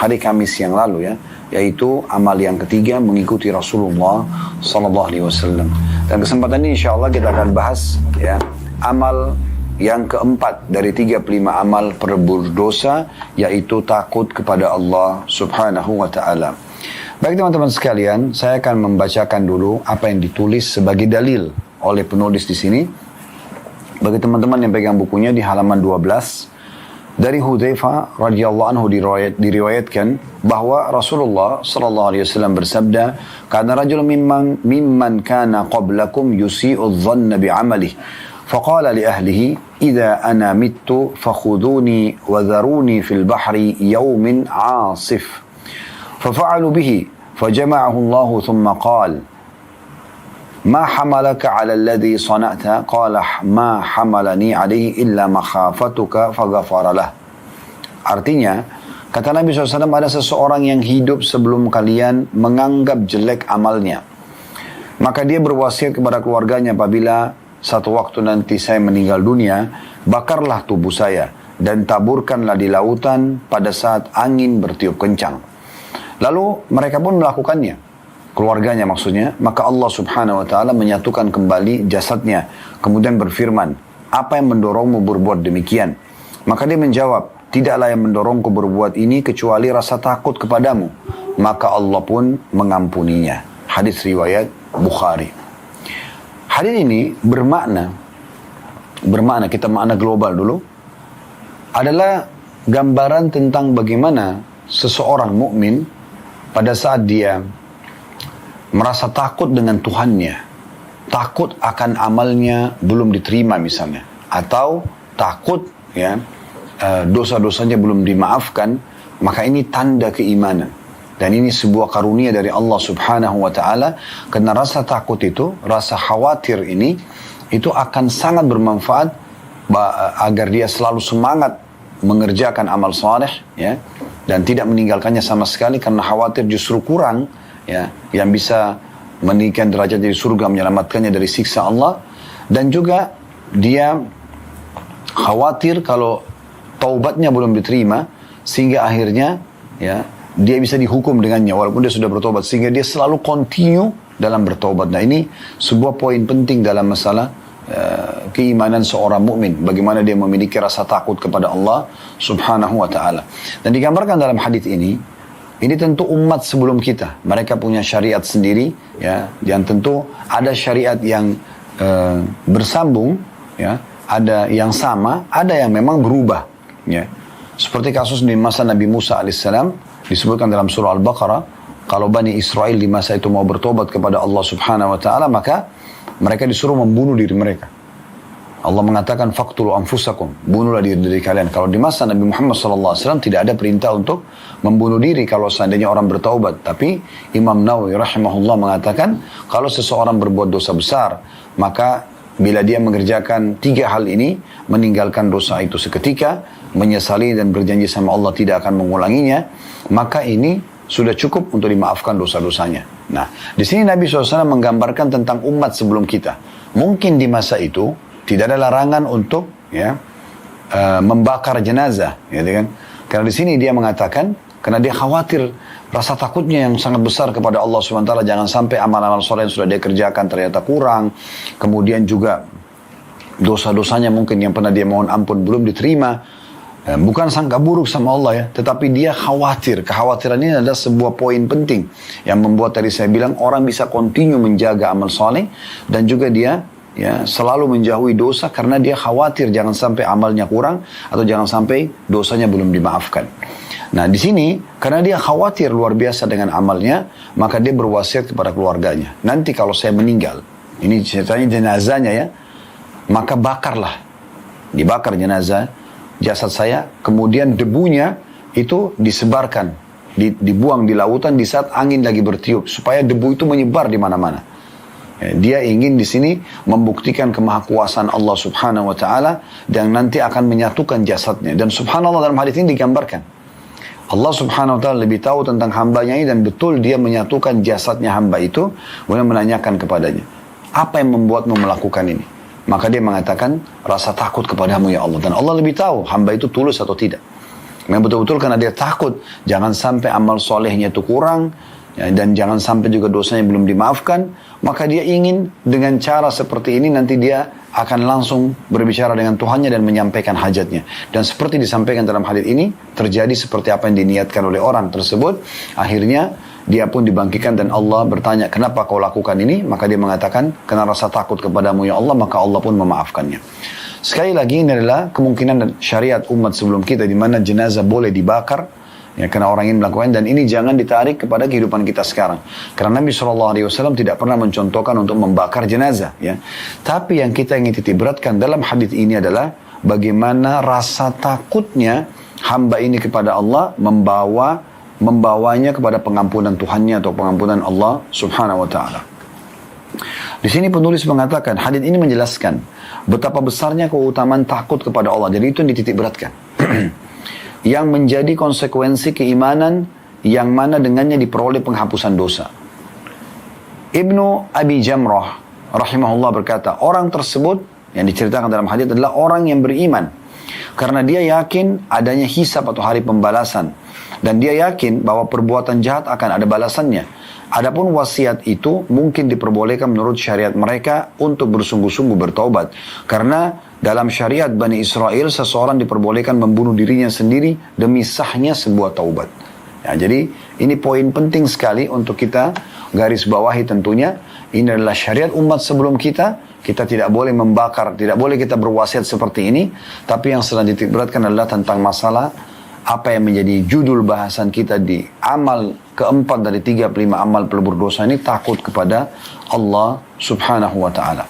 hari Kamis yang lalu ya, yaitu amal yang ketiga mengikuti Rasulullah Sallallahu Alaihi Wasallam. Dan kesempatan ini insya Allah kita akan bahas ya amal yang keempat dari 35 amal perebur dosa, yaitu takut kepada Allah Subhanahu wa Ta'ala. Baik teman-teman sekalian, saya akan membacakan dulu apa yang ditulis sebagai dalil oleh penulis di sini. Bagi teman-teman yang pegang bukunya di halaman 12, dari Hudzaifah radhiyallahu anhu diriwayatkan bahwa Rasulullah sallallahu alaihi wasallam bersabda, "Kana rajulun mimman kana qablakum yusi'u adh-dhanna bi'amalihi, faqala li ahlihi, idza ana mittu fakhuduni wa dharuni fil bahri yawmin 'asif." Fafa'alu bihi, fajama'ahu Allah thumma qala, "Ma hamalaka 'ala alladhi sana'ta?" Qala, "Ma hamalani 'alaihi illa makhafatuka faghfara lah." Artinya, kata Nabi SAW, ada seseorang yang hidup sebelum kalian menganggap jelek amalnya. Maka dia berwasiat kepada keluarganya, apabila satu waktu nanti saya meninggal dunia, bakarlah tubuh saya dan taburkanlah di lautan pada saat angin bertiup kencang. Lalu mereka pun melakukannya, keluarganya maksudnya. Maka Allah Subhanahu wa Ta'ala menyatukan kembali jasadnya, kemudian berfirman, "Apa yang mendorongmu berbuat demikian?" Maka dia menjawab, "Tidaklah yang mendorongku berbuat ini kecuali rasa takut kepadamu." Maka Allah pun mengampuninya. Hadis riwayat Bukhari. Hadis ini bermakna kita makna global dulu, adalah gambaran tentang bagaimana seseorang mukmin pada saat dia merasa takut dengan Tuhannya, takut akan amalnya belum diterima misalnya, atau takut ya dosa-dosanya belum dimaafkan, maka ini tanda keimanan. Dan ini sebuah karunia dari Allah Subhanahu wa Ta'ala, karena rasa takut itu, rasa khawatir ini, itu akan sangat bermanfaat agar dia selalu semangat mengerjakan amal saleh ya, dan tidak meninggalkannya sama sekali, karena khawatir justru kurang ya, yang bisa meninggikan derajat dari surga, menyelamatkannya dari siksa Allah. Dan juga dia khawatir kalau taubatnya belum diterima, sehingga akhirnya ya dia bisa dihukum dengannya walaupun dia sudah bertobat, sehingga dia selalu continue dalam bertobat. Nah, ini sebuah poin penting dalam masalah keimanan seorang mukmin, bagaimana dia memiliki rasa takut kepada Allah Subhanahu wa Ta'ala. Dan digambarkan dalam hadis ini tentu umat sebelum kita, mereka punya syariat sendiri ya, yang tentu ada syariat yang bersambung ya, ada yang sama, ada yang memang berubah ya. Seperti kasus di masa Nabi Musa alaihissalam, disebutkan dalam surah Al-Baqarah, kalau Bani Israel di masa itu mau bertobat kepada Allah Subhanahu wa Ta'ala, maka mereka disuruh membunuh diri mereka. Allah mengatakan, "Faqtulu anfusakum," bunuhlah diri kalian. Kalau di masa Nabi Muhammad SAW tidak ada perintah untuk membunuh diri kalau seandainya orang bertaubat. Tapi Imam Nawawi rahimahullah mengatakan, kalau seseorang berbuat dosa besar, maka bila dia mengerjakan 3 hal ini, meninggalkan dosa itu seketika, menyesali dan berjanji sama Allah tidak akan mengulanginya, maka ini sudah cukup untuk dimaafkan dosa-dosanya. Nah, di sini Nabi SAW menggambarkan tentang umat sebelum kita. Mungkin di masa itu tidak ada larangan untuk ya membakar jenazah, gitu kan? Karena di sini dia mengatakan, karena dia khawatir rasa takutnya yang sangat besar kepada Allah SWT, jangan sampai amal-amal soleh yang sudah dia kerjakan ternyata kurang, kemudian juga dosa-dosanya mungkin yang pernah dia mohon ampun belum diterima. Bukan sangka buruk sama Allah ya, tetapi dia khawatir. Kekhawatiran ini adalah sebuah poin penting yang membuat tadi saya bilang orang bisa continue menjaga amal soleh, dan juga dia ya selalu menjauhi dosa karena dia khawatir jangan sampai amalnya kurang atau jangan sampai dosanya belum dimaafkan. Nah, di sini karena dia khawatir luar biasa dengan amalnya, maka dia berwasiat kepada keluarganya, nanti kalau saya meninggal, ini ceritanya jenazahnya ya, maka bakarlah, dibakar jenazah jasad saya, kemudian debunya itu disebarkan, dibuang di lautan di saat angin lagi bertiup, supaya debu itu menyebar di mana-mana. Dia ingin di sini membuktikan kemahakuasaan Allah Subhanahu wa Ta'ala, dan nanti akan menyatukan jasadnya. Dan subhanallah, dalam hadis ini digambarkan Allah Subhanahu wa Ta'ala lebih tahu tentang hambanya ini, dan betul dia menyatukan jasadnya hamba itu. Kemudian menanyakan kepadanya, "Apa yang membuatmu melakukan ini?" Maka dia mengatakan, "Rasa takut kepadamu ya Allah." Dan Allah lebih tahu hamba itu tulus atau tidak. Memang betul-betul karena dia takut jangan sampai amal solehnya itu kurang, ya, dan jangan sampai juga dosanya belum dimaafkan, maka dia ingin dengan cara seperti ini nanti dia akan langsung berbicara dengan Tuhannya dan menyampaikan hajatnya. Dan seperti disampaikan dalam hadits ini, terjadi seperti apa yang diniatkan oleh orang tersebut. Akhirnya dia pun dibangkitkan dan Allah bertanya, kenapa kau lakukan ini? Maka dia mengatakan, karena rasa takut kepadamu ya Allah, maka Allah pun memaafkannya. Sekali lagi ini adalah kemungkinan dan syariat umat sebelum kita di mana jenazah boleh dibakar, ya, karena orang ini melakukan, dan ini jangan ditarik kepada kehidupan kita sekarang. Karena Nabi SAW tidak pernah mencontohkan untuk membakar jenazah, ya. Tapi yang kita ingin titik beratkan dalam hadis ini adalah bagaimana rasa takutnya hamba ini kepada Allah membawanya kepada pengampunan Tuhannya atau pengampunan Allah Subhanahu wa taala. Di sini penulis mengatakan, hadis ini menjelaskan betapa besarnya keutamaan takut kepada Allah. Jadi itu yang dititik beratkan. Yang menjadi konsekuensi keimanan yang mana dengannya diperoleh penghapusan dosa. Ibnu Abi Jamrah rahimahullah berkata, orang tersebut yang diceritakan dalam hadis adalah orang yang beriman. Karena dia yakin adanya hisab atau hari pembalasan. Dan dia yakin bahwa perbuatan jahat akan ada balasannya. Adapun wasiat itu mungkin diperbolehkan menurut syariat mereka untuk bersungguh-sungguh bertaubat. Karena dalam syariat Bani Israel seseorang diperbolehkan membunuh dirinya sendiri demi sahnya sebuah taubat. Ya, jadi ini poin penting sekali untuk kita garis bawahi tentunya. Ini adalah syariat umat sebelum kita. Kita tidak boleh membakar, tidak boleh kita berwasiat seperti ini. Tapi yang sedang dititikberatkan adalah tentang masalah apa yang menjadi judul bahasan kita di amal keempat dari 35 amal pelebur dosa ini, takut kepada Allah Subhanahu wa ta'ala.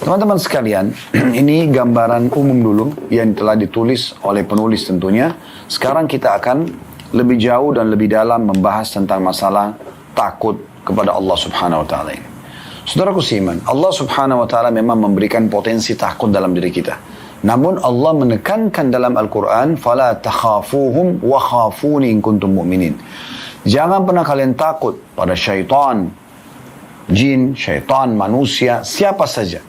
Teman-teman sekalian, ini gambaran umum dulu yang telah ditulis oleh penulis tentunya. Sekarang kita akan lebih jauh dan lebih dalam membahas tentang masalah takut kepada Allah Subhanahu wa ta'ala ini. Saudaraku seiman, Allah Subhanahu wa ta'ala memang memberikan potensi takut dalam diri kita. Namun Allah menekankan dalam Al-Quran, فَلَا تَخَافُوهُمْ وَخَافُونِ إِن كُنْتُمْ مُؤْمِنِينَ. Jangan pernah kalian takut pada syaitan, jin, syaitan, manusia, siapa saja,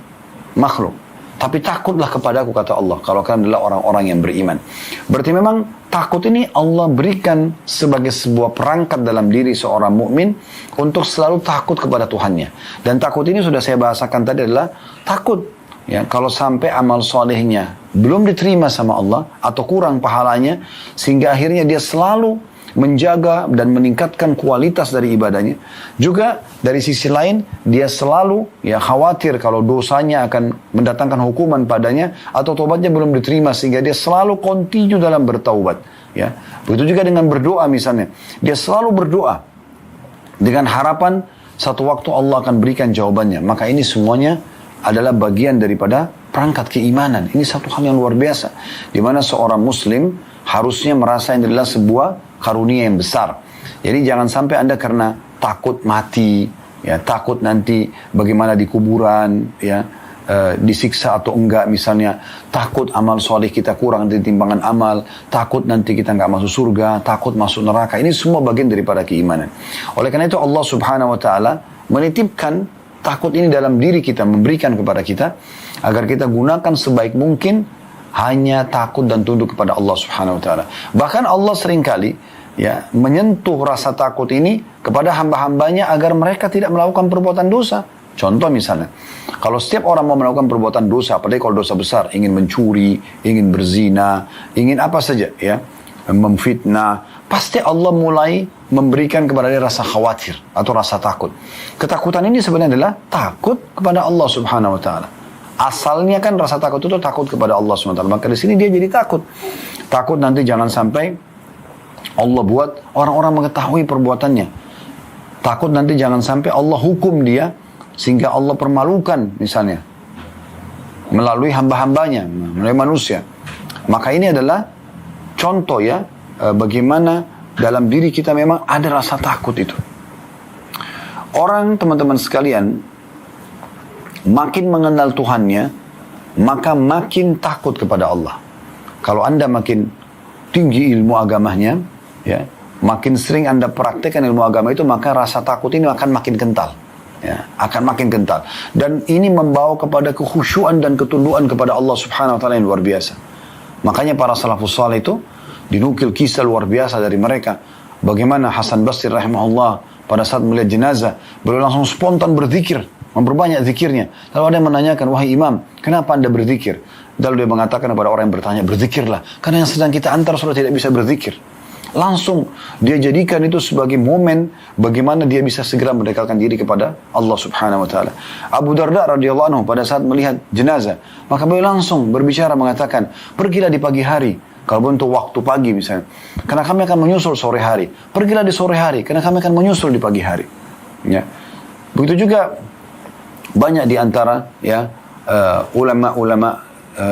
makhluk. Tapi takutlah kepadaku, kata Allah, kalau kalian adalah orang-orang yang beriman. Berarti memang takut ini Allah berikan sebagai sebuah perangkat dalam diri seorang mukmin untuk selalu takut kepada Tuhannya. Dan takut ini sudah saya bahasakan tadi adalah takut. Ya, kalau sampai amal solehnya belum diterima sama Allah atau kurang pahalanya, sehingga akhirnya dia selalu menjaga dan meningkatkan kualitas dari ibadahnya. Juga dari sisi lain dia selalu khawatir kalau dosanya akan mendatangkan hukuman padanya atau tobatnya belum diterima, sehingga dia selalu continue dalam bertaubat. Ya, begitu juga dengan berdoa misalnya, dia selalu berdoa dengan harapan satu waktu Allah akan berikan jawabannya. Maka ini semuanya adalah bagian daripada perangkat keimanan. Ini satu hal yang luar biasa, di mana seorang muslim harusnya merasa ini adalah sebuah karunia yang besar. Jadi jangan sampai Anda karena takut mati, ya, takut nanti bagaimana di kuburan, ya, disiksa atau enggak misalnya, takut amal soleh kita kurang dari timbangan amal, takut nanti kita enggak masuk surga, takut masuk neraka. Ini semua bagian daripada keimanan. Oleh karena itu Allah Subhanahu wa ta'ala menitipkan takut ini dalam diri kita, memberikan kepada kita agar kita gunakan sebaik mungkin hanya takut dan tunduk kepada Allah Subhanahu wa ta'ala. Bahkan Allah seringkali menyentuh rasa takut ini kepada hamba-hambanya agar mereka tidak melakukan perbuatan dosa. Contoh misalnya, kalau setiap orang mau melakukan perbuatan dosa, apalagi kalau dosa besar, ingin mencuri, ingin berzina, ingin apa saja, ya, memfitnah, pasti Allah mulai memberikan kepada dia rasa khawatir atau rasa takut. Ketakutan ini sebenarnya adalah takut kepada Allah Subhanahu wa ta'ala. Asalnya kan rasa takut itu takut kepada Allah Subhanahu wa ta'ala. Maka di sini dia jadi takut. Takut nanti jangan sampai Allah buat orang-orang mengetahui perbuatannya. Takut nanti jangan sampai Allah hukum dia sehingga Allah permalukan misalnya melalui hamba-hambanya, melalui manusia. Maka ini adalah contoh bagaimana dalam diri kita memang ada rasa takut itu. Orang, teman-teman sekalian, makin mengenal Tuhannya, maka makin takut kepada Allah. Kalau Anda makin tinggi ilmu agamanya, ya, makin sering Anda praktekkan ilmu agama itu, maka rasa takut ini akan makin kental. Ya, akan makin kental. Dan ini membawa kepada kekhusyuan dan ketundukan kepada Allah Subhanahu wa ta'ala yang luar biasa. Makanya para salafus saleh itu dinukil kisah luar biasa dari mereka. Bagaimana Hasan Basri rahimahullah pada saat melihat jenazah, beliau langsung spontan berzikir, memperbanyak zikirnya. Lalu ada yang menanyakan, wahai imam, kenapa anda berzikir? Lalu dia mengatakan kepada orang yang bertanya, berzikirlah, karena yang sedang kita antar sudah tidak bisa berzikir. Langsung dia jadikan itu sebagai momen bagaimana dia bisa segera mendekatkan diri kepada Allah Subhanahu wa taala. Abu Darda radhiyallahu anhu pada saat melihat jenazah, maka beliau langsung berbicara mengatakan, "Pergilah di pagi hari." Kalau untuk waktu pagi misalnya, karena kami akan menyusul sore hari. Pergilah di sore hari, karena kami akan menyusul di pagi hari. Ya. Begitu juga banyak di antara ya ulama-ulama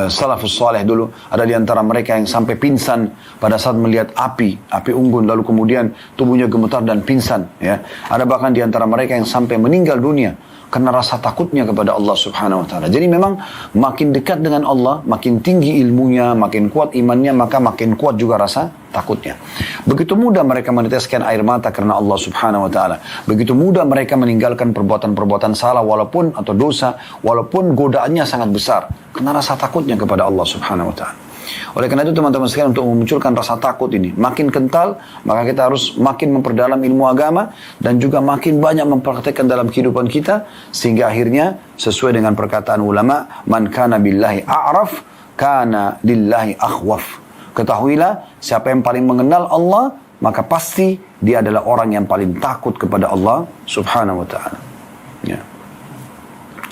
salafus saleh dulu, ada di antara mereka yang sampai pingsan pada saat melihat api unggun, lalu kemudian tubuhnya gemetar dan pingsan. Ya. Ada bahkan di antara mereka yang sampai meninggal dunia karena rasa takutnya kepada Allah Subhanahu wa taala. Jadi memang makin dekat dengan Allah, makin tinggi ilmunya, makin kuat imannya, maka makin kuat juga rasa takutnya. Begitu mudah mereka meneteskan air mata karena Allah Subhanahu wa taala. Begitu mudah mereka meninggalkan perbuatan-perbuatan salah walaupun atau dosa, walaupun godaannya sangat besar karena rasa takutnya kepada Allah Subhanahu wa taala. Oleh karena itu teman-teman sekalian, untuk memunculkan rasa takut ini makin kental, maka kita harus makin memperdalam ilmu agama dan juga makin banyak mempraktekkan dalam kehidupan kita, sehingga akhirnya sesuai dengan perkataan ulama, man kana billahi a'raf kana lillahi akhwaf. Ketahuilah, siapa yang paling mengenal Allah, maka pasti dia adalah orang yang paling takut kepada Allah Subhanahu wa taala. Ya.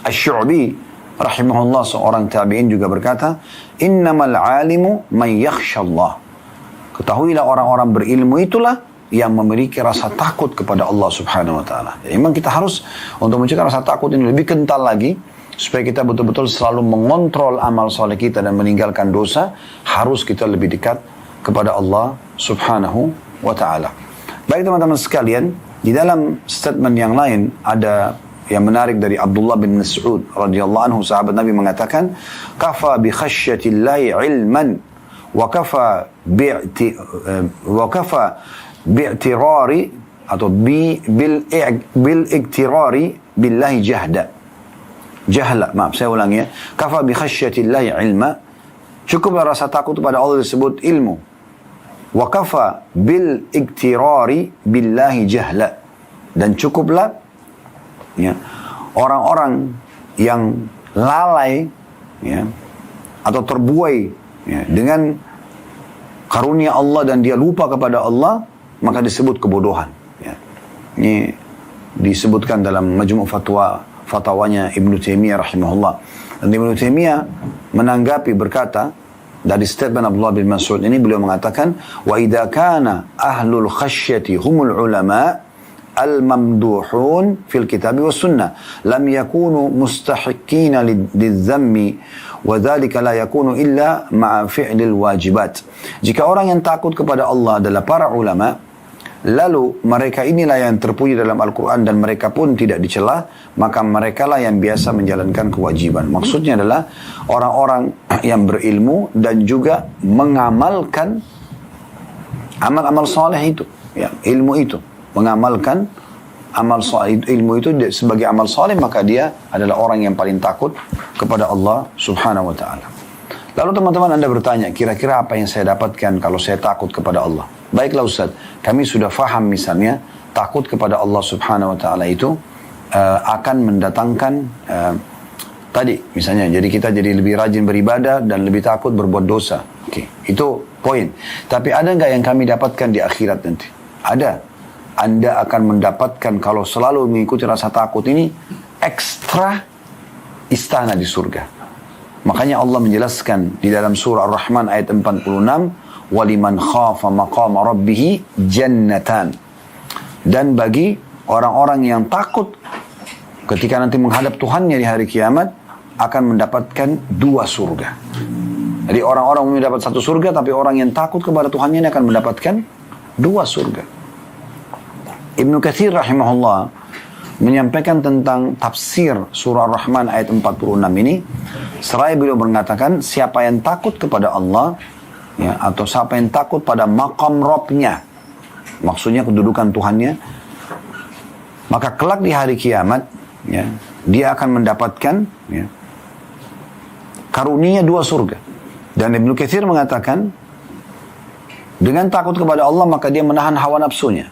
Asy-Syu'bi rahimahullah, seorang tabi'in, juga berkata, innamal alimu man yakhshallah. Ketahuilah, orang-orang berilmu itulah yang memiliki rasa takut kepada Allah Subhanahu wa taala. Jadi memang kita harus, untuk mencegah rasa takut ini lebih kental lagi, supaya kita betul-betul selalu mengontrol amal soleh kita dan meninggalkan dosa, harus kita lebih dekat kepada Allah Subhanahu wa taala. Baik teman-teman sekalian, di dalam statement yang lain ada yang menarik dari Abdullah bin Mas'ud radhiyallahu anhu, sahabat Nabi, mengatakan, kafa bi khasyatillahi ilman wa kafa bi'tirari atau bil iktirari billahi jahla, maaf saya ulangi ya, kafa bi khasyatillahi ilma, cukuplah rasa takut kepada Allah disebut ilmu, wa kafa bil iktirari billahi jahla, dan cukuplah ya, orang-orang yang lalai ya, atau terbuai ya, dengan karunia Allah dan dia lupa kepada Allah, maka disebut kebodohan ya. Ini disebutkan dalam Majmu' fatwanya Ibnu Taimiyah rahimahullah. Dan Ibnu Taimiyah menanggapi berkata, dari statement Abdullah bin Mas'ud ini beliau mengatakan, wa idza kana ahlul khasyati humul ulama al-mamduhun fil kitab was sunnah lam yakunu mustahiqina lidh-dhammi wa dhalika la yakunu illa ma'a fi'lil wajibat. Jika orang yang takut kepada Allah adalah para ulama, lalu mereka inilah yang terpuji dalam Al-Quran dan mereka pun tidak dicela, maka mereka lah yang biasa menjalankan kewajiban. Maksudnya adalah orang-orang yang berilmu dan juga mengamalkan amal-amal saleh itu ya, ilmu itu, mengamalkan amal saleh, ilmu itu sebagai amal saleh, maka dia adalah orang yang paling takut kepada Allah Subhanahu wa taala. Lalu teman-teman Anda bertanya, kira-kira apa yang saya dapatkan kalau saya takut kepada Allah? Baiklah Ustaz, kami sudah faham misalnya takut kepada Allah Subhanahu wa taala itu akan mendatangkan tadi misalnya, jadi kita jadi lebih rajin beribadah dan lebih takut berbuat dosa. Oke, itu poin. Tapi ada nggak yang kami dapatkan di akhirat nanti? Ada. Anda akan mendapatkan, kalau selalu mengikuti rasa takut ini, ekstra istana di surga. Makanya Allah menjelaskan di dalam surah Ar-Rahman ayat 46, waliman khafa maqama rabbih jannatan. Dan bagi orang-orang yang takut ketika nanti menghadap Tuhannya di hari kiamat, akan mendapatkan 2 surga. Jadi orang-orang mendapat 1 surga, tapi orang yang takut kepada Tuhannya ini akan mendapatkan 2 surga. Ibnu Katsir rahimahullah menyampaikan tentang tafsir surah Ar-Rahman ayat 46 ini, seraya beliau mengatakan, siapa yang takut kepada Allah ya, atau siapa yang takut pada maqam Rabbnya, maksudnya kedudukan Tuhannya, maka kelak di hari kiamat ya, dia akan mendapatkan ya, karunia 2 surga. Dan Ibnu Katsir mengatakan Dengan takut kepada Allah maka dia menahan hawa nafsunya.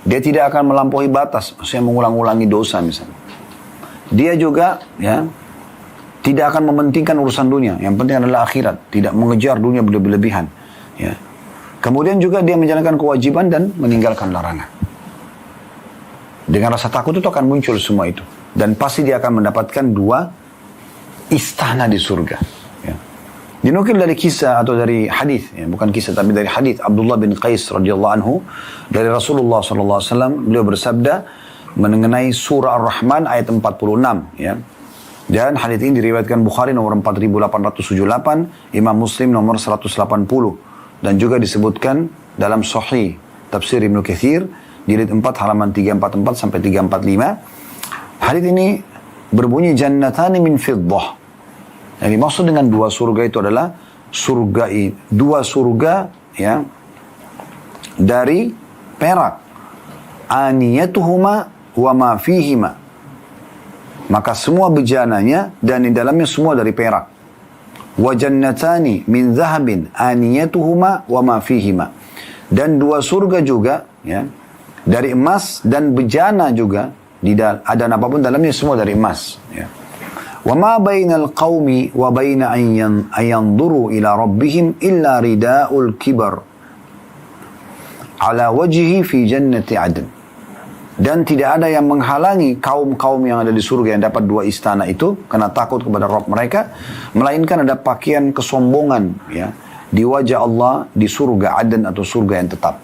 Dia tidak akan melampaui batas, maksudnya mengulang-ulangi dosa misalnya. Dia juga ya tidak akan mementingkan urusan dunia, yang penting adalah akhirat, tidak mengejar dunia berlebihan. Ya. Kemudian juga dia menjalankan kewajiban dan meninggalkan larangan. Dengan rasa takut itu akan muncul semua itu, dan pasti dia akan mendapatkan 2 istana di surga. Ya. Dinukil dari kisah atau dari hadis, ya, bukan kisah tapi dari hadis Abdullah bin Qais radhiyallahu anhu dari Rasulullah sallallahu alaihi wasallam, beliau bersabda mengenai surah Ar-Rahman ayat 46, ya. Dan hadis ini diriwayatkan Bukhari nomor 4878, Imam Muslim nomor 180, dan juga disebutkan dalam Sahih Tafsir Ibnu Katsir jilid 4 halaman 344 sampai 345. Hadis ini berbunyi jannatani min fiddah. Yang dimaksud dengan 2 surga itu adalah 2 surga ya dari perak. Aniyatuhuma wa ma fihima. Maka semua bejananya dan di dalamnya semua dari perak. Wa jannatani min zahabin aniyatuhuma wa ma fihima. Dan 2 surga juga ya dari emas dan bejana juga, ada apapun dalamnya semua dari emas ya. Wa ma bainal qaumi wa baina an yanzuru ila rabbihim illa ridaul kibar ala wajhi fi jannati adn. Dan tidak ada yang menghalangi kaum-kaum yang ada di surga yang dapat 2 istana itu karena takut kepada Rabb mereka, melainkan ada pakaian kesombongan ya di wajah Allah di surga Aden atau surga yang tetap.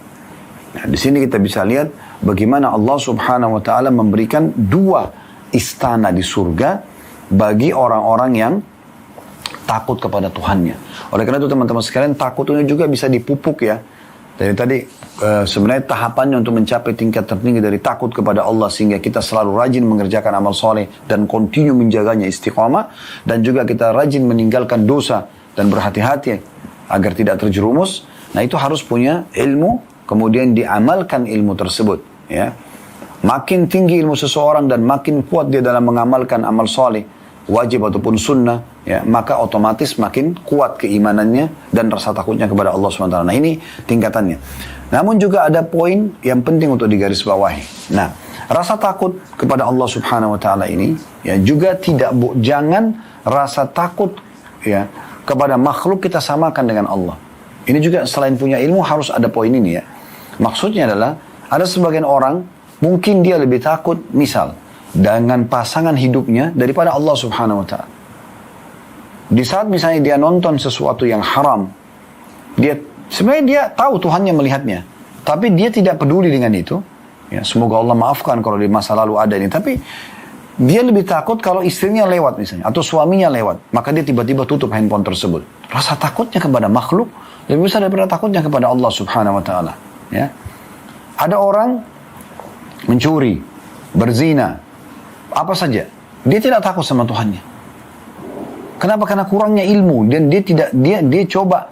Nah, di sini kita bisa lihat bagaimana Allah Subhanahu wa taala memberikan 2 istana di surga bagi orang-orang yang takut kepada Tuhannya. Oleh karena itu teman-teman sekalian, takut ini juga bisa dipupuk ya. Jadi tadi sebenarnya tahapannya untuk mencapai tingkat tertinggi dari takut kepada Allah sehingga kita selalu rajin mengerjakan amal soleh dan continue menjaganya istiqamah, dan juga kita rajin meninggalkan dosa dan berhati-hati agar tidak terjerumus. Nah itu harus punya ilmu, kemudian diamalkan ilmu tersebut ya. Makin tinggi ilmu seseorang dan makin kuat dia dalam mengamalkan amal soleh, wajib ataupun sunnah, ya, maka otomatis makin kuat keimanannya dan rasa takutnya kepada Allah SWT. Nah ini tingkatannya. Namun juga ada poin yang penting untuk digarisbawahi. Nah, rasa takut kepada Allah Subhanahu Wa Taala ini, ya juga jangan rasa takut ya kepada makhluk kita samakan dengan Allah. Ini juga selain punya ilmu harus ada poin ini ya. Maksudnya adalah ada sebagian orang mungkin dia lebih takut misal dengan pasangan hidupnya daripada Allah Subhanahu Wa Taala. Di saat misalnya dia nonton sesuatu yang haram, sebenarnya dia tahu Tuhannya melihatnya, tapi dia tidak peduli dengan itu. Ya, semoga Allah maafkan kalau di masa lalu ada ini. Tapi dia lebih takut kalau istrinya lewat misalnya atau suaminya lewat, maka dia tiba-tiba tutup handphone tersebut. Rasa takutnya kepada makhluk lebih besar daripada takutnya kepada Allah Subhanahu Wa Taala. Ya, ada orang mencuri, berzina, apa saja, dia tidak takut sama Tuhannya. Kenapa? Karena kurangnya ilmu dan dia coba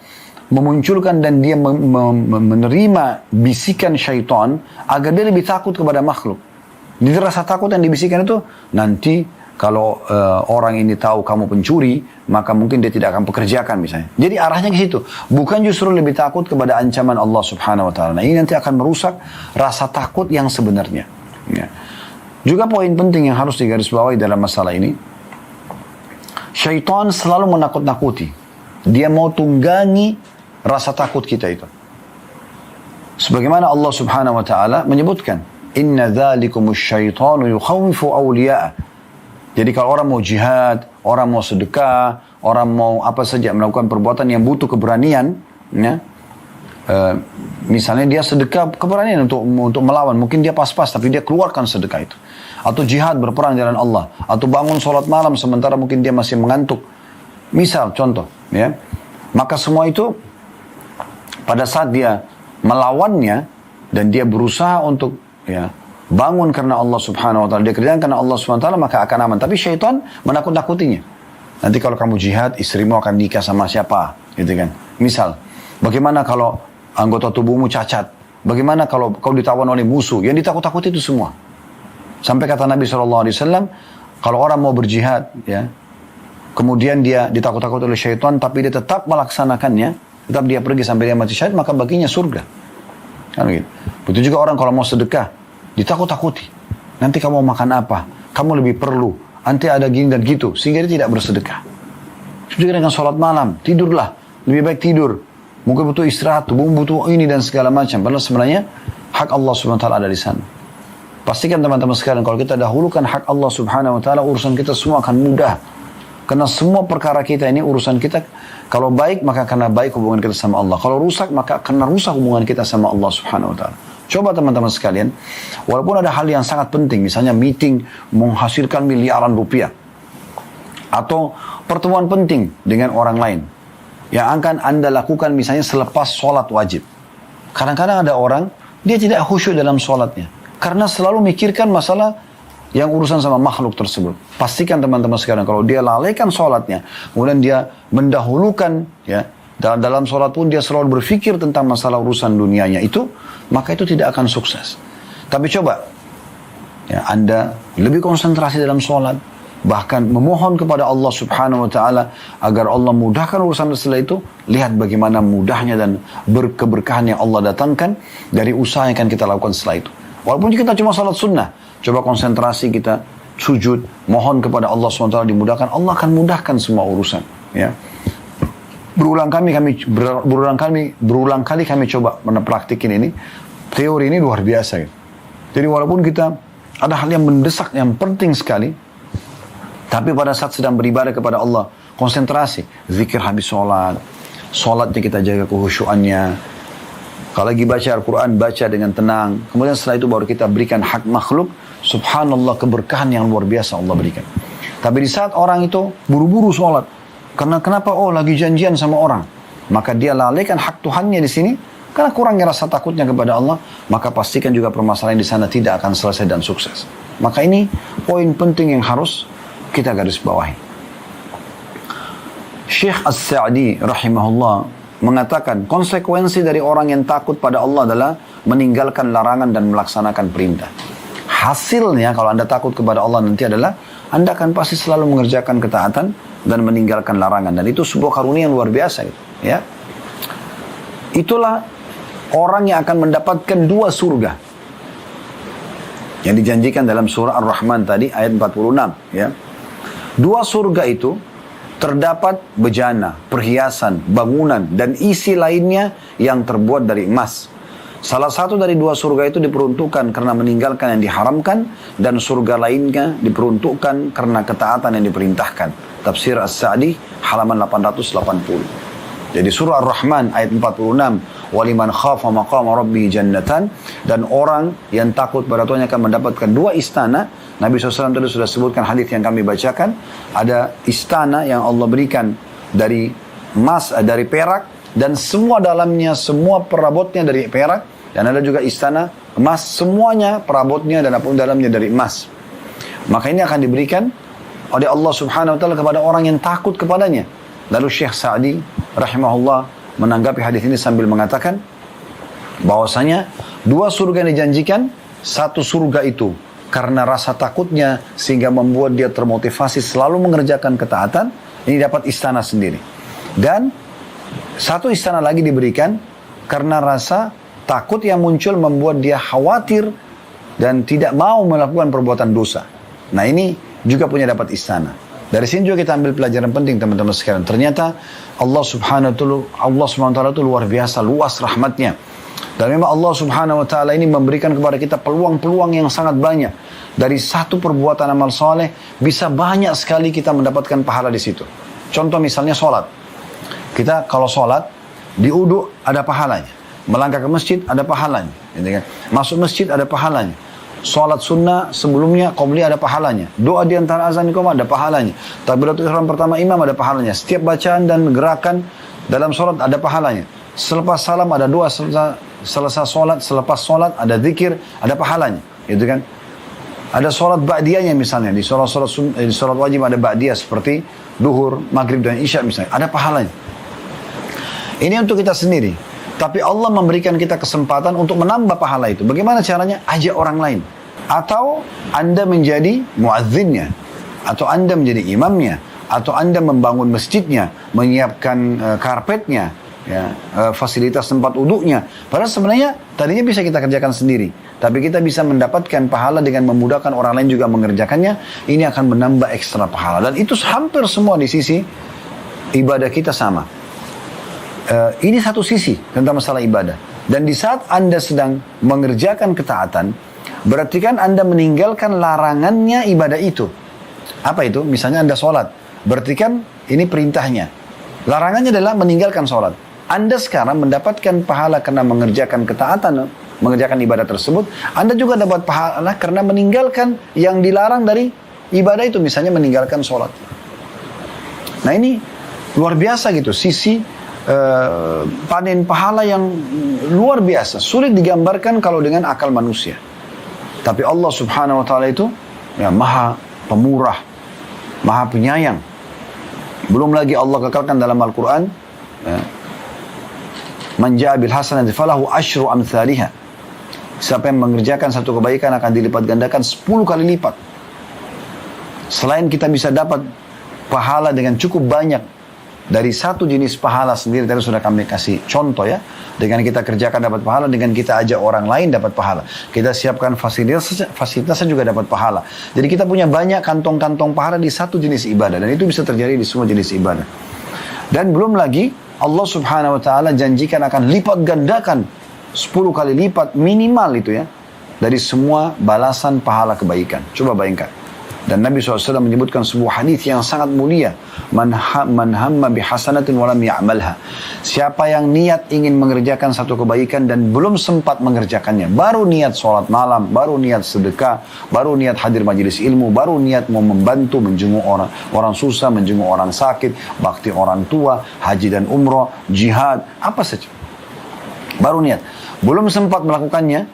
memunculkan dan dia menerima bisikan syaitan agar dia lebih takut kepada makhluk. Jadi rasa takut yang dibisikkan itu, nanti kalau orang ini tahu kamu pencuri, maka mungkin dia tidak akan pekerjakan misalnya. Jadi arahnya ke situ, bukan justru lebih takut kepada ancaman Allah Subhanahu Wa Taala. Nah ini nanti akan merusak rasa takut yang sebenarnya. Ya. Juga poin penting yang harus digarisbawahi dalam masalah ini, syaitan selalu menakut-nakuti. Dia mau tunggangi rasa takut kita itu. Sebagaimana Allah Subhanahu Wa Taala menyebutkan, Inna dzalikumus syaitanu yukhawifu awliya'a. Jadi kalau orang mau jihad, orang mau sedekah, orang mau apa saja melakukan perbuatan yang butuh keberanian, ya, misalnya dia sedekah keberanian untuk melawan, mungkin dia pas-pas tapi dia keluarkan sedekah itu, atau jihad berperang jalan Allah, atau bangun sholat malam sementara mungkin dia masih mengantuk, misal contoh, ya, maka semua itu pada saat dia melawannya dan dia berusaha untuk ya bangun karena Allah Subhanahu Wa Taala, dia kerjakan karena Allah Subhanahu Wa Taala, maka akan aman. Tapi syaitan menakut-nakutinya. Nanti kalau kamu jihad, istrimu akan nikah sama siapa, gitu kan? Misal, bagaimana kalau anggota tubuhmu cacat? Bagaimana kalau kau ditawan oleh musuh? Yang ditakut-takuti itu semua. Sampai kata Nabi SAW, kalau orang mau berjihad, ya, kemudian dia ditakut-takuti oleh syaitan, tapi dia tetap melaksanakannya, tetap dia pergi sampai dia mati syahid, maka baginya surga. Kan gitu. Begitu juga orang kalau mau sedekah, ditakut-takuti. Nanti kamu mau makan apa? Kamu lebih perlu. Nanti ada gini dan gitu. Sehingga dia tidak bersedekah. Juga dengan sholat malam, tidurlah. Lebih baik tidur. Mungkin butuh istirahat, tubuh butuh ini dan segala macam. Padahal sebenarnya hak Allah Subhanahu Wa Taala ada di sana. Pastikan teman-teman sekalian, kalau kita dahulukan hak Allah Subhanahu Wa Taala, urusan kita semua akan mudah. Karena semua perkara kita ini, urusan kita, kalau baik maka karena baik hubungan kita sama Allah. Kalau rusak maka karena rusak hubungan kita sama Allah Subhanahu Wa Taala. Coba teman-teman sekalian, walaupun ada hal yang sangat penting, misalnya meeting menghasilkan miliaran rupiah, atau pertemuan penting dengan orang lain, yang akan Anda lakukan misalnya selepas sholat wajib. Kadang-kadang ada orang, dia tidak khusyuk dalam sholatnya. Karena selalu mikirkan masalah yang urusan sama makhluk tersebut. Pastikan teman-teman sekarang, kalau dia lalaikan sholatnya, kemudian dia mendahulukan, ya, dalam sholat pun dia selalu berpikir tentang masalah urusan dunianya itu, maka itu tidak akan sukses. Tapi coba, ya, Anda lebih konsentrasi dalam sholat, bahkan memohon kepada Allah Subhanahu Wa Taala agar Allah mudahkan urusan setelah itu. Lihat bagaimana mudahnya dan berkeberkahan yang Allah datangkan dari usaha yang akan kita lakukan setelah itu. Walaupun kita cuma salat sunnah, coba konsentrasi kita sujud, mohon kepada Allah Subhanahu Wa Taala dimudahkan. Allah akan mudahkan semua urusan. Ya, berulang kali kami coba mempraktikin ini. Teori ini luar biasa. Ya. Jadi walaupun kita ada hal yang mendesak, yang penting sekali, tapi pada saat sedang beribadah kepada Allah, konsentrasi, zikir habis sholat, sholatnya kita jaga kehusyuannya. Kalau lagi baca Al-Quran, baca dengan tenang. Kemudian setelah itu baru kita berikan hak makhluk. Subhanallah, keberkahan yang luar biasa Allah berikan. Tapi di saat orang itu buru-buru sholat, karena kenapa? Oh, lagi janjian sama orang. Maka dia lalaikan hak Tuhannya di sini, karena kurangnya rasa takutnya kepada Allah. Maka pastikan juga permasalahan di sana tidak akan selesai dan sukses. Maka ini poin penting yang harus kita garis bawahi. Syekh As-Sa'di rahimahullah mengatakan konsekuensi dari orang yang takut pada Allah adalah meninggalkan larangan dan melaksanakan perintah. Hasilnya kalau Anda takut kepada Allah nanti adalah Anda akan pasti selalu mengerjakan ketaatan dan meninggalkan larangan, dan itu sebuah karunia yang luar biasa gitu, ya. Itulah orang yang akan mendapatkan 2 surga yang dijanjikan dalam surah Ar-Rahman tadi ayat 46, ya. 2 surga itu terdapat bejana, perhiasan, bangunan, dan isi lainnya yang terbuat dari emas. Salah satu dari 2 surga itu diperuntukkan karena meninggalkan yang diharamkan, dan surga lainnya diperuntukkan karena ketaatan yang diperintahkan. Tafsir As-Sa'di halaman 880. Jadi surah Ar-Rahman ayat 46, waliman khafa maqama rabbih jannatan, dan orang yang takut pada Tuhan akan mendapatkan 2 istana. Nabi SAW tadi sudah sebutkan hadis yang kami bacakan. Ada istana yang Allah berikan dari emas, dari perak, dan semua dalamnya, semua perabotnya dari perak. Dan ada juga istana emas, semuanya perabotnya dan apapun dalamnya dari emas. Maka ini akan diberikan oleh Allah Subhanahu Wa Taala kepada orang yang takut kepadanya. Lalu Syekh Sa'di rahimahullah menanggapi hadis ini sambil mengatakan bahwasanya 2 surga yang dijanjikan, 1 surga itu karena rasa takutnya sehingga membuat dia termotivasi selalu mengerjakan ketaatan, ini dapat istana sendiri. Dan 1 istana lagi diberikan karena rasa takut yang muncul membuat dia khawatir dan tidak mau melakukan perbuatan dosa. Nah, ini juga punya dapat istana. Dari sini juga kita ambil pelajaran penting teman-teman sekalian. Ternyata Allah Subhanahu Wa Taala itu luar biasa luas rahmatnya. Dan memang Allah Subhanahu Wa Taala ini memberikan kepada kita peluang-peluang yang sangat banyak. Dari 1 perbuatan amal soleh bisa banyak sekali kita mendapatkan pahala di situ. Contoh misalnya sholat. Kita kalau sholat di wudu ada pahalanya. Melangkah ke masjid ada pahalanya. Masuk masjid ada pahalanya. Sholat sunnah sebelumnya qabli ada pahalanya. Doa di antara azan iqamah ada pahalanya. Takbiratul ihram pertama imam ada pahalanya. Setiap bacaan dan gerakan dalam sholat ada pahalanya. Selepas salam ada doa, selesai sholat, selepas sholat ada zikir, ada pahalanya. Gitu kan? Ada sholat ba'diyahnya misalnya. Di sholat wajib ada ba'diyah seperti duhur, maghrib dan isya misalnya. Ada pahalanya. Ini untuk kita sendiri. Tapi Allah memberikan kita kesempatan untuk menambah pahala itu. Bagaimana caranya? Ajak orang lain. Atau Anda menjadi muazzinnya. Atau Anda menjadi imamnya. Atau Anda membangun masjidnya. Menyiapkan karpetnya. fasilitas tempat wudhunya. Padahal sebenarnya tadinya bisa kita kerjakan sendiri. Tapi kita bisa mendapatkan pahala dengan memudahkan orang lain juga mengerjakannya. Ini akan menambah ekstra pahala. Dan itu hampir semua di sisi ibadah kita sama. Ini satu sisi tentang masalah ibadah. Dan di saat Anda sedang mengerjakan ketaatan, berarti kan Anda meninggalkan larangannya ibadah itu. Apa itu? Misalnya Anda sholat. Berarti kan ini perintahnya. Larangannya adalah meninggalkan sholat. Anda sekarang mendapatkan pahala karena mengerjakan ketaatan, mengerjakan ibadah tersebut. Anda juga dapat pahala karena meninggalkan yang dilarang dari ibadah itu. Misalnya meninggalkan sholat. Nah ini luar biasa gitu. Sisi panen pahala yang luar biasa. Sulit digambarkan kalau dengan akal manusia. Tapi Allah subhanahu wa ta'ala itu ya, maha pemurah, maha penyayang. Belum lagi Allah kekalkan dalam Al-Quran, ya, man ja'a bil hasanati falahu asyru amthaliha. Siapa yang mengerjakan satu kebaikan akan dilipat gandakan 10 kali lipat. Selain kita bisa dapat pahala dengan cukup banyak dari satu jenis pahala sendiri, tadi sudah kami kasih contoh ya. Dengan kita kerjakan dapat pahala, dengan kita ajak orang lain dapat pahala. Kita siapkan fasilitasnya juga dapat pahala. Jadi kita punya banyak kantong-kantong pahala di satu jenis ibadah. Dan itu bisa terjadi di semua jenis ibadah. Dan belum lagi Allah subhanahu wa ta'ala janjikan akan lipat gandakan 10 kali lipat minimal itu ya. Dari semua balasan pahala kebaikan. Coba bayangkan. Dan Nabi SAW menyebutkan sebuah hadis yang sangat mulia. Man hamma bihasanatin walam ya'malha. Siapa yang niat ingin mengerjakan satu kebaikan dan belum sempat mengerjakannya. Baru niat sholat malam, baru niat sedekah, baru niat hadir majelis ilmu, baru niat mau membantu, menjenguk orang susah, menjenguk orang sakit, bakti orang tua, haji dan umroh, jihad, apa saja. Baru niat. Belum sempat melakukannya,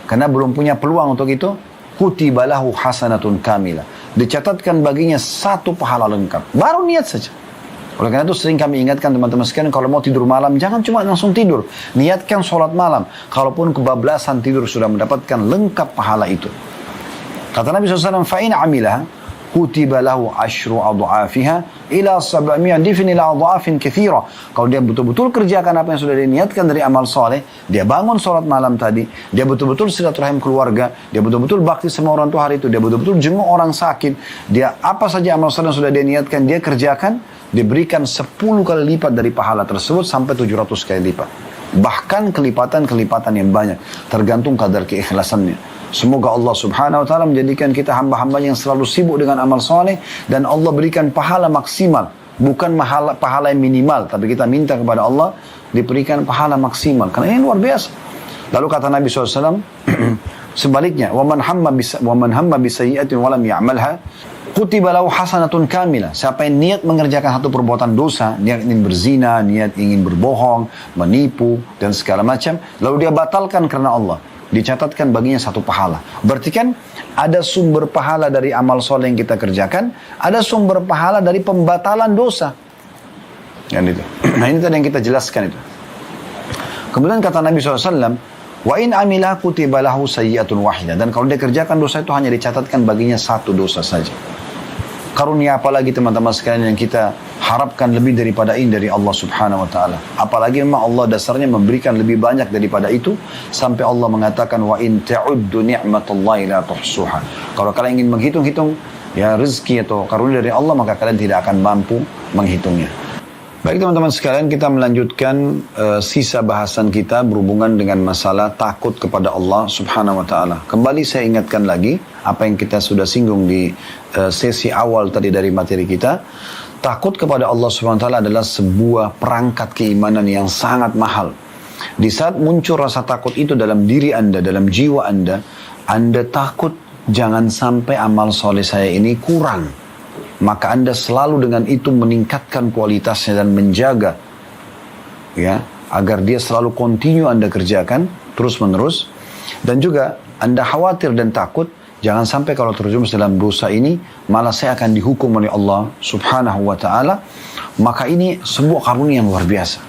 karena belum punya peluang untuk itu, kutiba lahu hasanatun kamilah. Dicatatkan baginya satu pahala lengkap. Baru niat saja. Oleh karena itu sering kami ingatkan teman-teman sekalian, kalau mau tidur malam, jangan cuma langsung tidur. Niatkan sholat malam. Kalaupun kebablasan tidur sudah mendapatkan lengkap pahala itu. Kata Nabi SAW, fa'in amilah, kutiba lahu asyru adha'afiha ila 700 difin ila adha'afin kathira. Kalau dia betul-betul kerjakan apa yang sudah diniatkan dari amal soleh, dia bangun sholat malam tadi, dia betul-betul silaturahim keluarga, dia betul-betul bakti sama orang tua hari itu, dia betul-betul jenguk orang sakit, dia apa saja amal soleh yang sudah dia niatkan, dia kerjakan, diberikan 10 kali lipat dari pahala tersebut sampai 700 kali lipat. Bahkan kelipatan-kelipatan yang banyak, tergantung kadar keikhlasannya. Semoga Allah subhanahu wa ta'ala menjadikan kita hamba-hamba yang selalu sibuk dengan amal soleh. Dan Allah berikan pahala maksimal. Bukan pahala yang minimal. Tapi kita minta kepada Allah diberikan pahala maksimal. Karena ini luar biasa. Lalu kata Nabi SAW, sebaliknya, وَمَنْ هَمَّ بِسَيِّئَةٍ وَلَمْ يَعْمَلْهَا kutiba lahu hasanatun kamilah. Siapa yang niat mengerjakan satu perbuatan dosa, niat ingin berzina, niat ingin berbohong, menipu, dan segala macam. Lalu dia batalkan karena Allah. Dicatatkan baginya satu pahala. Berarti kan ada sumber pahala dari amal soleh yang kita kerjakan, ada sumber pahala dari pembatalan dosa. Yang itu. Nah ini tadi yang kita jelaskan itu. Kemudian kata Nabi SAW, wa in amilah kutiba lahu sayyi'atun wahidah. Dan kalau dia kerjakan dosa itu hanya dicatatkan baginya satu dosa saja. Karunia apalagi teman-teman sekalian yang kita harapkan lebih daripada ini dari Allah subhanahu wa ta'ala. Apalagi memang Allah dasarnya memberikan lebih banyak daripada itu. Sampai Allah mengatakan, wa in ta'uddu ni'matallahi la tuhsuha. Kalau kalian ingin menghitung-hitung ya rezeki atau karunia dari Allah, maka kalian tidak akan mampu menghitungnya. Baik teman-teman sekalian, kita melanjutkan sisa bahasan kita berhubungan dengan masalah takut kepada Allah subhanahu wa ta'ala. Kembali saya ingatkan lagi apa yang kita sudah singgung di sesi awal tadi dari materi kita. Takut kepada Allah subhanahu wa ta'ala adalah sebuah perangkat keimanan yang sangat mahal. Di saat muncul rasa takut itu dalam diri Anda, dalam jiwa Anda takut jangan sampai amal soleh saya ini kurang. Maka Anda selalu dengan itu meningkatkan kualitasnya dan menjaga ya agar dia selalu continue Anda kerjakan terus menerus. Dan juga Anda khawatir dan takut jangan sampai kalau terjerumus dalam dosa ini malah saya akan dihukum oleh Allah subhanahu wa ta'ala. Maka ini sebuah karunia yang luar biasa.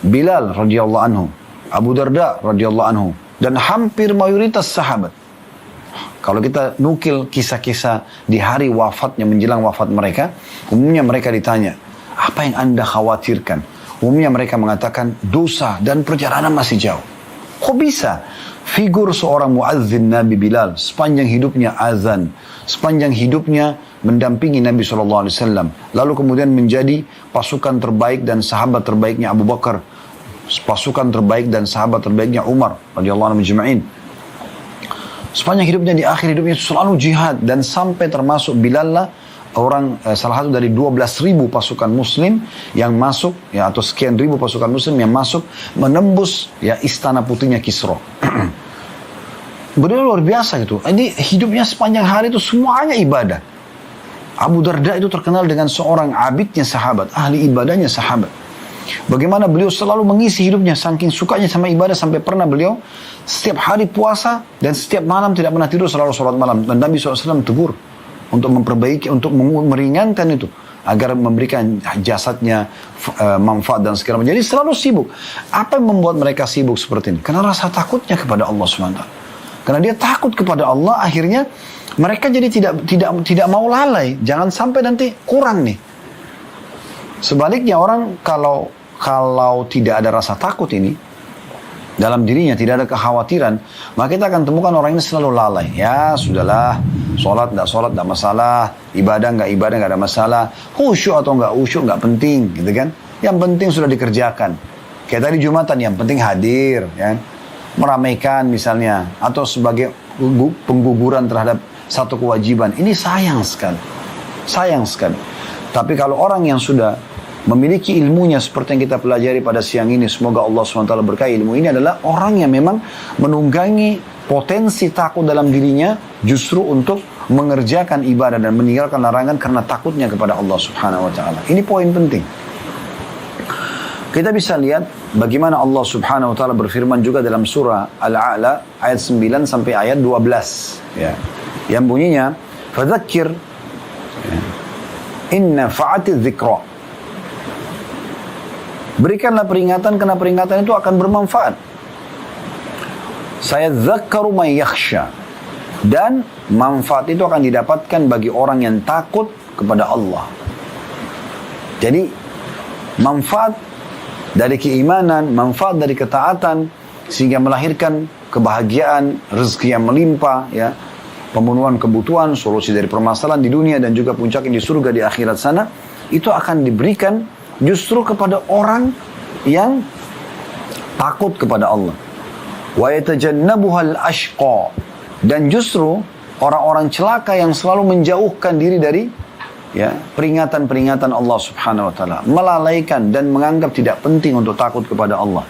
Bilal radhiyallahu anhu, Abu Darda radhiyallahu anhu, dan hampir mayoritas sahabat. Kalau kita nukil kisah-kisah di hari wafatnya, menjelang wafat mereka, umumnya mereka ditanya, apa yang Anda khawatirkan? umumnya mereka mengatakan dosa dan perjalanan masih jauh. Kok bisa? Figur seorang muazzin Nabi Bilal sepanjang hidupnya azan, sepanjang hidupnya mendampingi Nabi SAW, lalu kemudian menjadi pasukan terbaik dan sahabat terbaiknya Abu Bakar, pasukan terbaik dan sahabat terbaiknya Umar radhiyallahu anhu ajma'in. Sepanjang hidupnya, di akhir hidupnya selalu jihad, dan sampai termasuk Bilal lah orang salah satu dari 12.000 pasukan muslim yang masuk, ya, atau sekian ribu pasukan muslim yang masuk menembus, ya, istana putihnya Kisra. Beliau luar biasa gitu. Ini hidupnya sepanjang hari itu semuanya ibadah. Abu Darda itu terkenal dengan seorang abidnya sahabat, ahli ibadahnya sahabat. Bagaimana beliau selalu mengisi hidupnya, saking sukanya sama ibadah, sampai pernah beliau setiap hari puasa dan setiap malam tidak pernah tidur, selalu sholat malam. Dan Nabi SAW tegur untuk memperbaiki, untuk meringankan itu, agar memberikan jasadnya manfaat dan segala macam. Jadi selalu sibuk. Apa yang membuat mereka sibuk seperti ini? Karena rasa takutnya kepada Allah SWT. Karena dia takut kepada Allah, akhirnya mereka jadi tidak mau lalai. Jangan sampai nanti kurang nih. Sebaliknya orang kalau tidak ada rasa takut ini dalam dirinya, tidak ada kekhawatiran, maka kita akan temukan orang ini selalu lalai. Ya sudahlah, sholat tidak masalah, ibadah nggak ada masalah, khusyuk atau nggak khusyuk nggak penting, gitu kan? Yang penting sudah dikerjakan. Kayak tadi Jumatan, yang penting hadir, ya, meramaikan misalnya, atau sebagai pengguguran terhadap satu kewajiban. Ini sayang sekali, sayang sekali. Tapi kalau orang yang sudah memiliki ilmunya seperti yang kita pelajari pada siang ini, semoga Allah SWT berkahi ilmu ini, adalah orang yang memang menunggangi potensi takut dalam dirinya justru untuk mengerjakan ibadah dan meninggalkan larangan karena takutnya kepada Allah Subhanahu wa taala. Ini poin penting. Kita bisa lihat bagaimana Allah Subhanahu wa taala berfirman juga dalam surah Al-A'la ayat 9 sampai ayat 12, ya. Yang bunyinya, "Fadzakir inna fa'ati dzikra." Berikanlah peringatan, karena peringatan itu akan bermanfaat. Sayadzakkaru man yakhsha. Dan manfaat itu akan didapatkan bagi orang yang takut kepada Allah. Jadi manfaat dari keimanan, manfaat dari ketaatan, sehingga melahirkan kebahagiaan, rezeki yang melimpah, ya, pemenuhan kebutuhan, solusi dari permasalahan di dunia dan juga puncaknya di surga di akhirat sana, itu akan diberikan justru kepada orang yang takut kepada Allah. Wa yatajannabuhal ashqa. Dan justru orang-orang celaka yang selalu menjauhkan diri dari, ya, peringatan-peringatan Allah Subhanahu wa taala, melalaikan dan menganggap tidak penting untuk takut kepada Allah.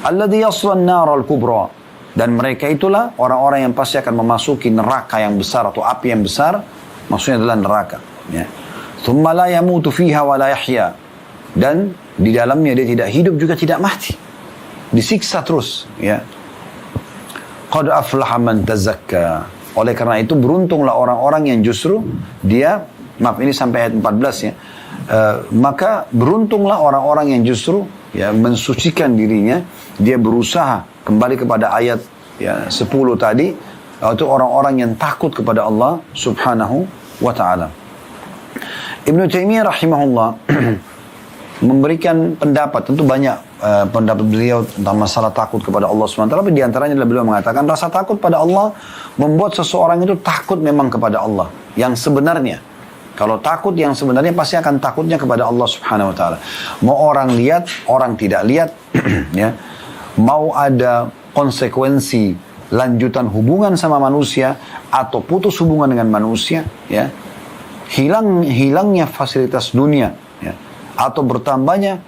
Alladzi yaslan naral kubra. Dan mereka itulah orang-orang yang pasti akan memasuki neraka yang besar atau api yang besar, maksudnya adalah neraka, ya. Tsumma la yamutu fiha wa la yahya. Dan di dalamnya dia tidak hidup juga tidak mati. Disiksa terus, ya. Qad aflaha man tazakka. Oleh karena itu beruntunglah orang-orang yang justru dia, maaf ini sampai ayat 14, ya. Maka beruntunglah orang-orang yang justru, ya, mensucikan dirinya, dia berusaha kembali kepada ayat, ya, 10 tadi, yaitu orang-orang yang takut kepada Allah Subhanahu wa taala. Ibnu Taimiyah rahimahullah memberikan pendapat, tentu banyak pendapat beliau tentang masalah takut kepada Allah SWT, tapi diantaranya adalah beliau mengatakan rasa takut pada Allah membuat seseorang itu takut memang kepada Allah yang sebenarnya. Kalau takut yang sebenarnya pasti akan takutnya kepada Allah Subhanahu wa taala. Mau orang lihat, orang tidak lihat, ya. Mau ada konsekuensi lanjutan hubungan sama manusia atau putus hubungan dengan manusia, ya. Hilangnya fasilitas dunia, ya, atau bertambahnya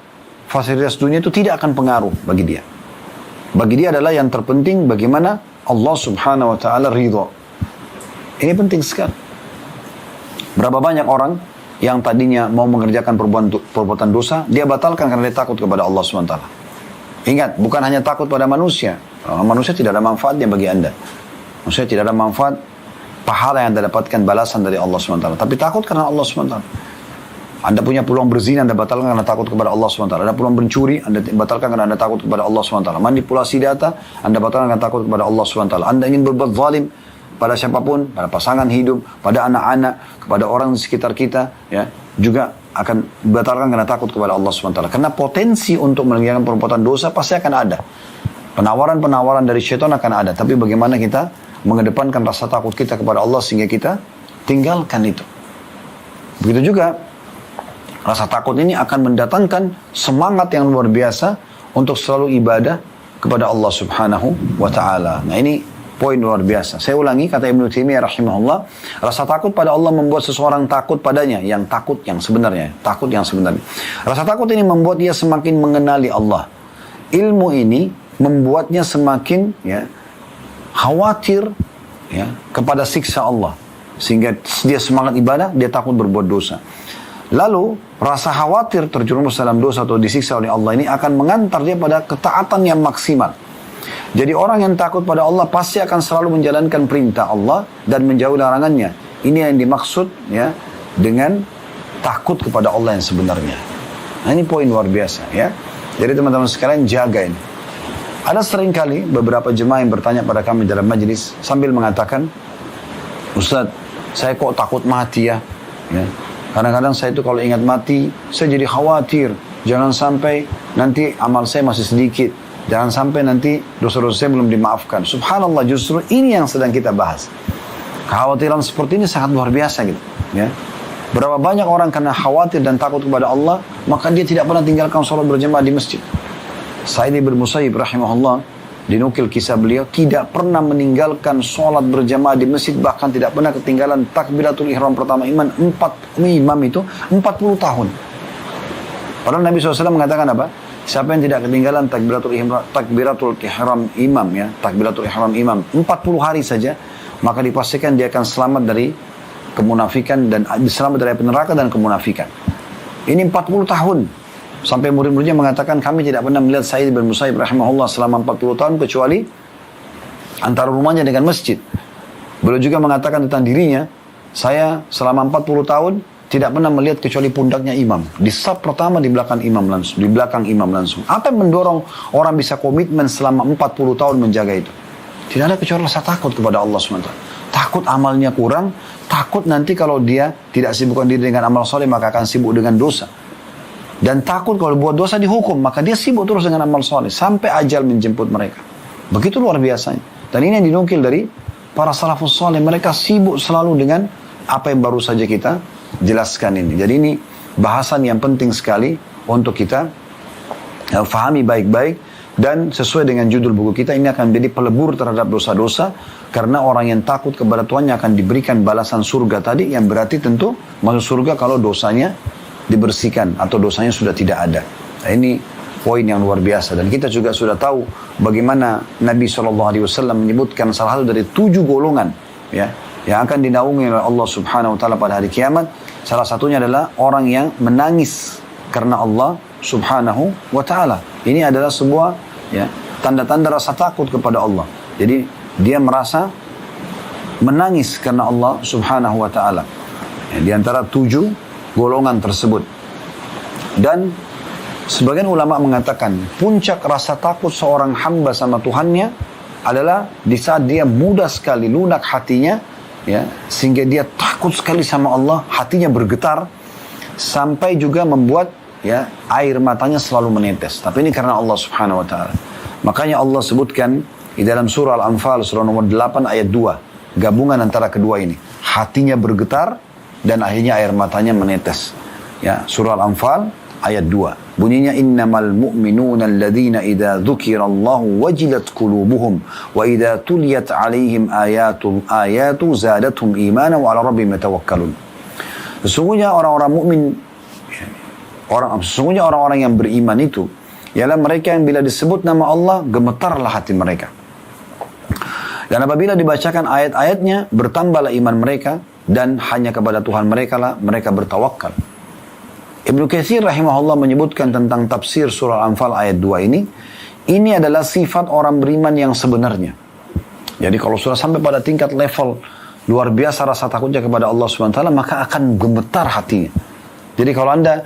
fasilitas dunia itu tidak akan pengaruh bagi dia. Bagi dia adalah yang terpenting bagaimana Allah Subhanahu wa taala ridha. Ini penting sekali. Berapa banyak orang yang tadinya mau mengerjakan perbuatan dosa, dia batalkan karena dia takut kepada Allah Subhanahu wa taala. Ingat, bukan hanya takut pada manusia. Manusia tidak ada manfaatnya bagi Anda. Manusia tidak ada manfaat pahala yang Anda dapatkan, balasan dari Allah Subhanahu wa taala. Tapi takut karena Allah Subhanahu wa taala. Anda punya peluang berzina, Anda batalkan karena takut kepada Allah SWT. Ada peluang mencuri, Anda batalkan karena Anda takut kepada Allah SWT. Manipulasi data, Anda batalkan karena takut kepada Allah SWT. Anda ingin berbuat zalim pada siapapun, pada pasangan hidup, pada anak-anak, kepada orang di sekitar kita, ya, juga akan batalkan karena takut kepada Allah SWT. Karena potensi untuk meninggalkan perbuatan dosa pasti akan ada. Penawaran-penawaran dari syaitan akan ada. Tapi bagaimana kita mengedepankan rasa takut kita kepada Allah sehingga kita tinggalkan itu. Begitu juga rasa takut ini akan mendatangkan semangat yang luar biasa untuk selalu ibadah kepada Allah Subhanahu wa ta'ala. Nah ini poin luar biasa. Saya ulangi kata Ibnu Taimiyah rahimahullah, rasa takut pada Allah membuat seseorang takut padanya, yang takut yang sebenarnya, takut yang sebenarnya. Rasa takut ini membuat dia semakin mengenali Allah. Ilmu ini membuatnya semakin khawatir kepada siksa Allah. Sehingga dia semangat ibadah, dia takut berbuat dosa. Lalu rasa khawatir terjerumus dalam dosa atau disiksa oleh Allah ini akan mengantar dia pada ketaatan yang maksimal. Jadi orang yang takut pada Allah pasti akan selalu menjalankan perintah Allah dan menjauhi larangannya. Ini yang dimaksud dengan takut kepada Allah yang sebenarnya. Nah ini poin luar biasa ya. Jadi teman-teman sekalian jaga ini. Ada seringkali beberapa jemaah yang bertanya pada kami dalam majelis sambil mengatakan, Ustaz, saya kok takut mati ya. Kadang-kadang saya itu kalau ingat mati, saya jadi khawatir. Jangan sampai nanti amal saya masih sedikit. Jangan sampai nanti dosa-dosa saya belum dimaafkan. Subhanallah, justru ini yang sedang kita bahas. Kekhawatiran seperti ini sangat luar biasa gitu. Ya. Berapa banyak orang karena khawatir dan takut kepada Allah, maka dia tidak pernah tinggalkan sholat berjamaah di masjid. Sa'id bin Musayyib rahimahullah, dinukil kisah beliau, tidak pernah meninggalkan sholat berjamaah di masjid, bahkan tidak pernah ketinggalan takbiratul ihram pertama imam itu 40 tahun. Padahal Nabi SAW mengatakan apa? Siapa yang tidak ketinggalan takbiratul ihram imam 40 hari saja, maka dipastikan dia akan selamat dari kemunafikan dan selamat dari api neraka dan kemunafikan. Ini 40 tahun. Sampai murid-muridnya mengatakan kami tidak pernah melihat Sa'id bin Musayyib rahimahullah selama 40 tahun kecuali antara rumahnya dengan masjid. Beliau juga mengatakan tentang dirinya, saya selama 40 tahun tidak pernah melihat kecuali pundaknya imam. Di saf pertama di belakang imam langsung. Apa yang mendorong orang bisa komitmen selama 40 tahun menjaga itu? Tidak ada kecuali rasa takut kepada Allah SWT. Takut amalnya kurang, takut nanti kalau dia tidak sibukkan diri dengan amal soleh maka akan sibuk dengan dosa. Dan takut kalau buat dosa dihukum, maka dia sibuk terus dengan amal soleh sampai ajal menjemput mereka. Begitu luar biasanya. Dan ini yang dinukil dari para salafus soleh. Mereka sibuk selalu dengan apa yang baru saja kita jelaskan ini. Jadi ini bahasan yang penting sekali untuk kita fahami baik-baik. Dan sesuai dengan judul buku kita, ini akan menjadi pelebur terhadap dosa-dosa. Karena orang yang takut kepada Tuhannya akan diberikan balasan surga tadi, yang berarti tentu masuk surga kalau dosanya dibersihkan atau dosanya sudah tidak ada. Nah, ini poin yang luar biasa. Dan kita juga sudah tahu bagaimana Nabi SAW menyebutkan salah satu dari 7 golongan yang akan dinaungi oleh Allah Subhanahu Wa Taala pada hari kiamat. Salah satunya adalah orang yang menangis karena Allah Subhanahu Wa Taala. Ini adalah sebuah tanda-tanda rasa takut kepada Allah. Jadi dia merasa menangis karena Allah Subhanahu Wa Taala. Di antara 7 golongan tersebut. Dan sebagian ulama mengatakan puncak rasa takut seorang hamba sama Tuhannya adalah di saat dia mudah sekali lunak hatinya, sehingga dia takut sekali sama Allah, hatinya bergetar sampai juga membuat air matanya selalu menetes. Tapi ini karena Allah Subhanahu Wa Taala. Makanya Allah sebutkan di dalam surah Al-Anfal surah nomor 8 ayat 2, gabungan antara kedua ini, hatinya bergetar dan akhirnya air matanya menetes. Surah Al-Anfal ayat 2. Bunyinya innamal mu'minuna alladhina idza dzukirallahu wajilat qulubuhum wa idza tuliyat 'alaihim ayatu zadatuhum imana wa 'ala rabbihim yatawakkalun. Sesungguhnya orang-orang yang beriman itu ialah mereka yang bila disebut nama Allah gemetarlah hati mereka. Dan apabila dibacakan ayat-ayatnya bertambahlah iman mereka dan hanya kepada Tuhan mereka lah mereka bertawakal. Ibnu Katsir rahimahullah menyebutkan tentang tafsir surah Al-Anfal ayat 2 ini. Ini adalah sifat orang beriman yang sebenarnya. Jadi kalau sudah sampai pada tingkat level luar biasa rasa takutnya kepada Allah SWT, maka akan gemetar hatinya. Jadi kalau Anda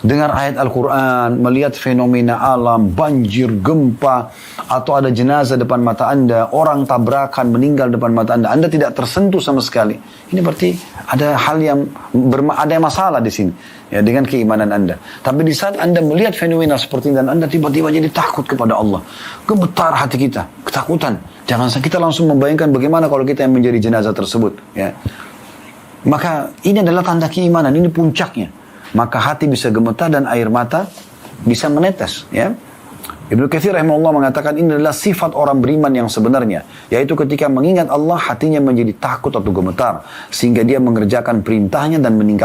dengar ayat Al-Quran, melihat fenomena alam, banjir, gempa, atau ada jenazah depan mata Anda, orang tabrakan meninggal depan mata Anda tidak tersentuh sama sekali. Ini berarti ada hal yang ada masalah di sini ya dengan keimanan Anda. Tapi di saat Anda melihat fenomena seperti ini dan Anda tiba-tiba jadi takut kepada Allah, gemetar hati kita, ketakutan. Jangan kita langsung membayangkan bagaimana kalau kita yang menjadi jenazah tersebut. Ya. Maka ini adalah tanda keimanan, ini puncaknya. Maka hati bisa gemetar dan air mata bisa menetes. Ya. Ibnu Katsir rahimahullah mengatakan ini adalah sifat orang beriman yang sebenarnya, yaitu ketika mengingat Allah hatinya menjadi takut atau gemetar, sehingga dia mengerjakan perintahnya dan meninggalkan